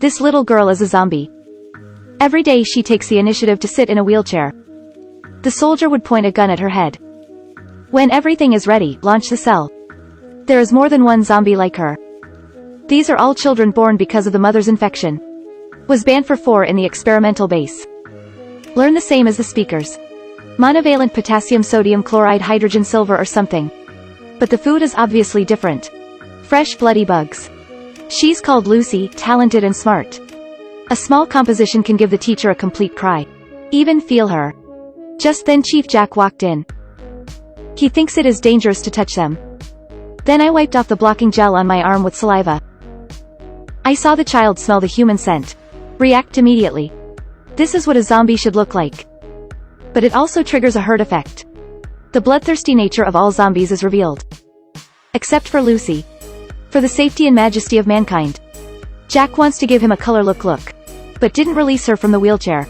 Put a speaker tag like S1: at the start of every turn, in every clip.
S1: This little girl is a zombie. Every day she takes the initiative to sit in a wheelchair. The soldier would point a gun at her head. When everything is ready, launch the cell. There is more than one zombie like her. These are all children born because of the mother's infection. Was banned for 4 in the experimental base. Learn the same as the speakers. Monovalent potassium sodium chloride hydrogen silver or something. But the food is obviously different. Fresh bloody bugs. She's called Lucy, talented and smart. A small composition can give the teacher a complete cry. Even feel her. Just then Chief Jack walked in. He thinks it is dangerous to touch them. Then I wiped off the blocking gel on my arm with saliva. I saw the child smell the human scent. React immediately. This is what a zombie should look like. But it also triggers a herd effect. The bloodthirsty nature of all zombies is revealed. Except for Lucy. For the safety and majesty of mankind. Jack wants to give him a color look, but didn't release her from the wheelchair.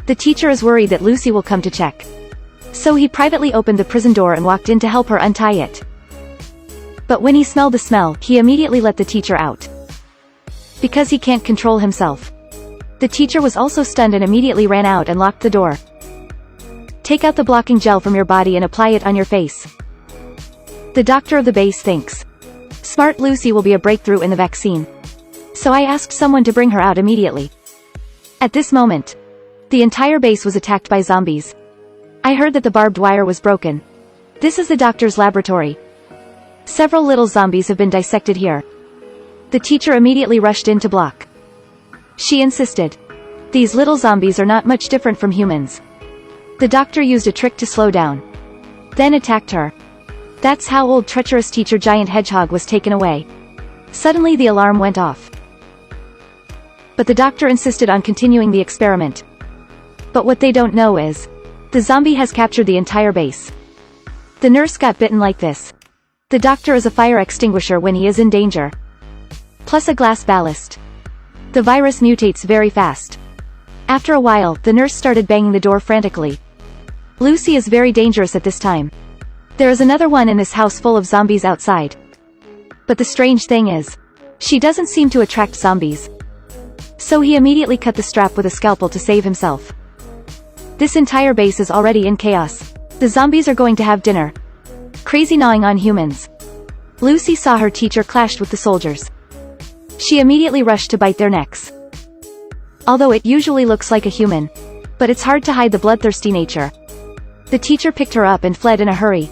S1: The teacher is worried that Lucy will come to check. So he privately opened the prison door and walked in to help her untie it. But when he smelled the smell, he immediately let the teacher out. Because he can't control himself. The teacher was also stunned and immediately ran out and locked the door. Take out the blocking gel from your body and apply it on your face. The doctor of the base thinks. Smart Lucy will be a breakthrough in the vaccine. So I asked someone to bring her out immediately. At this moment, the entire base was attacked by zombies. I heard that the barbed wire was broken. This is the doctor's laboratory. Several little zombies have been dissected here. The teacher immediately rushed in to block. She insisted. These little zombies are not much different from humans. The doctor used a trick to slow down. Then attacked her. That's how old treacherous teacher Giant Hedgehog was taken away. Suddenly the alarm went off. But the doctor insisted on continuing the experiment. But what they don't know is, the zombie has captured the entire base. The nurse got bitten like this. The doctor is a fire extinguisher when he is in danger. Plus a glass ballast. The virus mutates very fast. After a while, the nurse started banging the door frantically. Lucy is very dangerous at this time. There is another one in this house full of zombies outside. But the strange thing is, she doesn't seem to attract zombies. So he immediately cut the strap with a scalpel to save himself. This entire base is already in chaos. The zombies are going to have dinner. Crazy gnawing on humans. Lucy saw her teacher clashed with the soldiers. She immediately rushed to bite their necks. Although it usually looks like a human. But it's hard to hide the bloodthirsty nature. The teacher picked her up and fled in a hurry.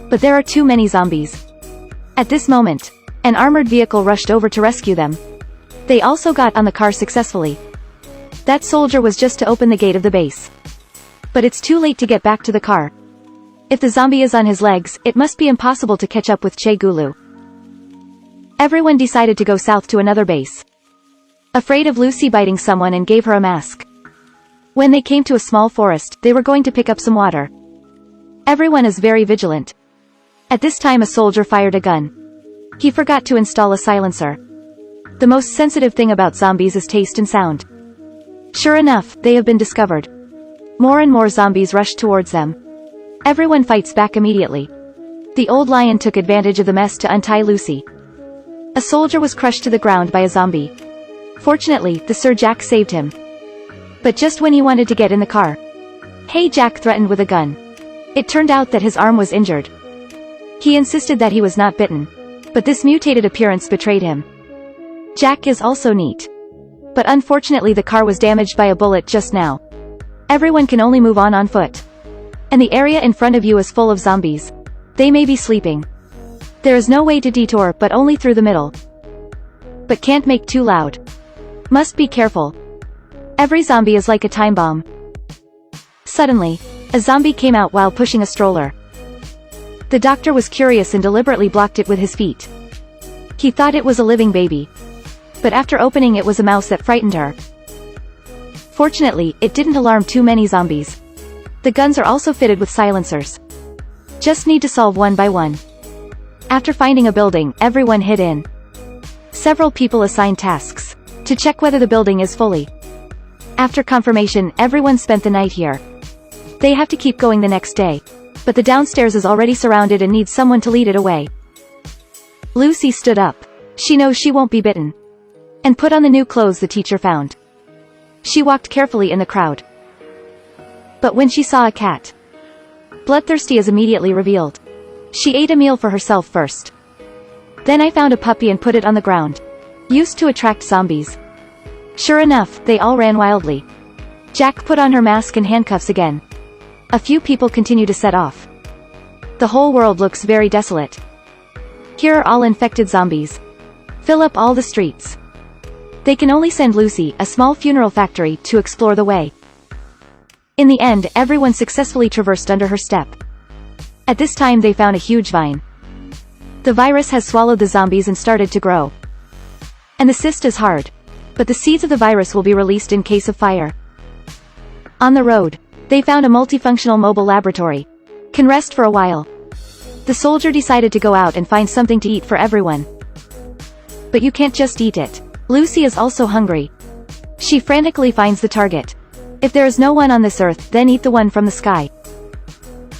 S1: But there are too many zombies. At this moment, an armored vehicle rushed over to rescue them. They also got on the car successfully. That soldier was just to open the gate of the base. But it's too late to get back to the car. If the zombie is on his legs, it must be impossible to catch up with Che Gulu. Everyone decided to go south to another base. Afraid of Lucy biting someone and gave her a mask. When they came to a small forest, they were going to pick up some water. Everyone is very vigilant. At this time a soldier fired a gun. He forgot to install a silencer. The most sensitive thing about zombies is taste and sound. Sure enough, they have been discovered. More and more zombies rushed towards them. Everyone fights back immediately. The old lion took advantage of the mess to untie Lucy. A soldier was crushed to the ground by a zombie. Fortunately, the Sir Jack saved him. But just when he wanted to get in the car, Hey Jack threatened with a gun. It turned out that his arm was injured. He insisted that he was not bitten. But this mutated appearance betrayed him. Jack is also neat. But unfortunately the car was damaged by a bullet just now. Everyone can only move on foot. And the area in front of you is full of zombies. They may be sleeping. There is no way to detour but only through the middle. But can't make too loud. Must be careful. Every zombie is like a time bomb. Suddenly, a zombie came out while pushing a stroller. The doctor was curious and deliberately blocked it with his feet. He thought it was a living baby. But after opening it was a mouse that frightened her. Fortunately, it didn't alarm too many zombies. The guns are also fitted with silencers. Just need to solve one by one. After finding a building, everyone hid in. Several people assigned tasks to check whether the building is fully. After confirmation, everyone spent the night here. They have to keep going the next day. But the downstairs is already surrounded and needs someone to lead it away. Lucy stood up. She knows she won't be bitten. and put on the new clothes the teacher found. She walked carefully in the crowd. But when she saw a cat, bloodthirsty as immediately revealed. She ate a meal for herself first. Then I found a puppy and put it on the ground. Used to attract zombies. Sure enough, they all ran wildly. Jack put on her mask and handcuffs again. A few people continue to set off. The whole world looks very desolate. Here are all infected zombies. Fill up all the streets. They can only send Lucy, a small funeral factory, to explore the way. In the end, everyone successfully traversed under her step. At this time they found a huge vine. The virus has swallowed the zombies and started to grow. And the cyst is hard. But the seeds of the virus will be released in case of fire. On the road, they found a multifunctional mobile laboratory. Can rest for a while. The soldier decided to go out and find something to eat for everyone. But you can't just eat it. Lucy is also hungry. She frantically finds the target. If there is no one on this earth, then eat the one from the sky.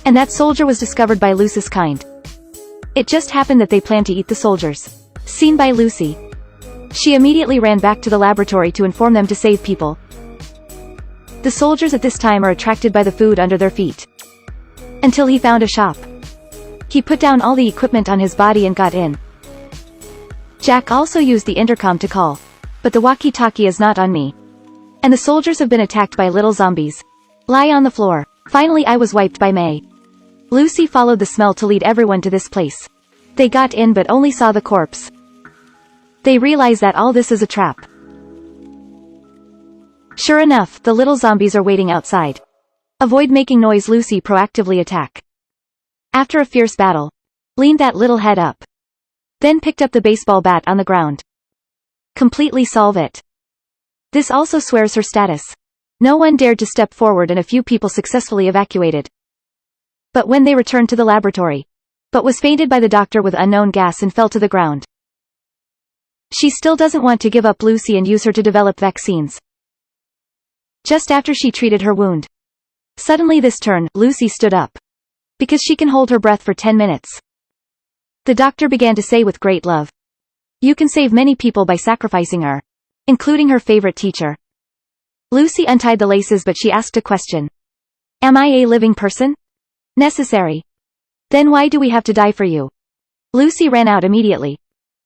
S1: And that soldier was discovered by Lucy's kind. It just happened that they planned to eat the soldiers. Seen by Lucy. She immediately ran back to the laboratory to inform them to save people. The soldiers at this time are attracted by the food under their feet. Until he found a shop. He put down all the equipment on his body and got in. Jack also used the intercom to call. But the walkie-talkie is not on me. And the soldiers have been attacked by little zombies. Lie on the floor. Finally I was wiped by May. Lucy followed the smell to lead everyone to this place. They got in but only saw the corpse. They realize that all this is a trap. Sure enough, the little zombies are waiting outside. Avoid making noise. Lucy proactively attack. After a fierce battle, leaned that little head up. Then picked up the baseball bat on the ground. Completely solve it. This also swears her status. No one dared to step forward and a few people successfully evacuated. But when they returned to the laboratory, but was fainted by the doctor with unknown gas and fell to the ground. She still doesn't want to give up Lucy and use her to develop vaccines. Just after she treated her wound. Suddenly this turn, Lucy stood up. Because she can hold her breath for 10 minutes. The doctor began to say with great love. You can save many people by sacrificing her. Including her favorite teacher. Lucy untied the laces but she asked a question. Am I a living person? Necessary. Then why do we have to die for you? Lucy ran out immediately.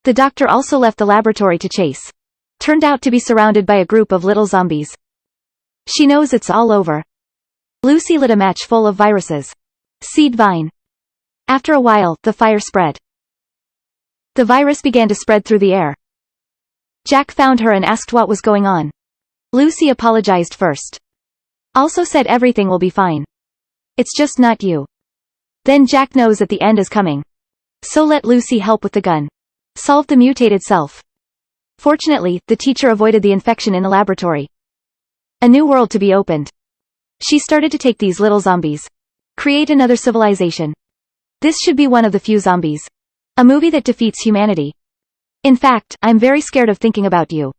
S1: The doctor also left the laboratory to chase. Turned out to be surrounded by a group of little zombies. She knows it's all over. Lucy lit a match full of viruses. Seed vine. After a while, the fire spread. The virus began to spread through the air. Jack found her and asked what was going on. Lucy apologized first. Also said everything will be fine. It's just not you. Then Jack knows that the end is coming. So let Lucy help with the gun. Solve the mutated self. Fortunately, the teacher avoided the infection in the laboratory. A new world to be opened. She started to take these little zombies. Create another civilization. This should be one of the few zombies. A movie that defeats humanity. In fact, I'm very scared of thinking about you.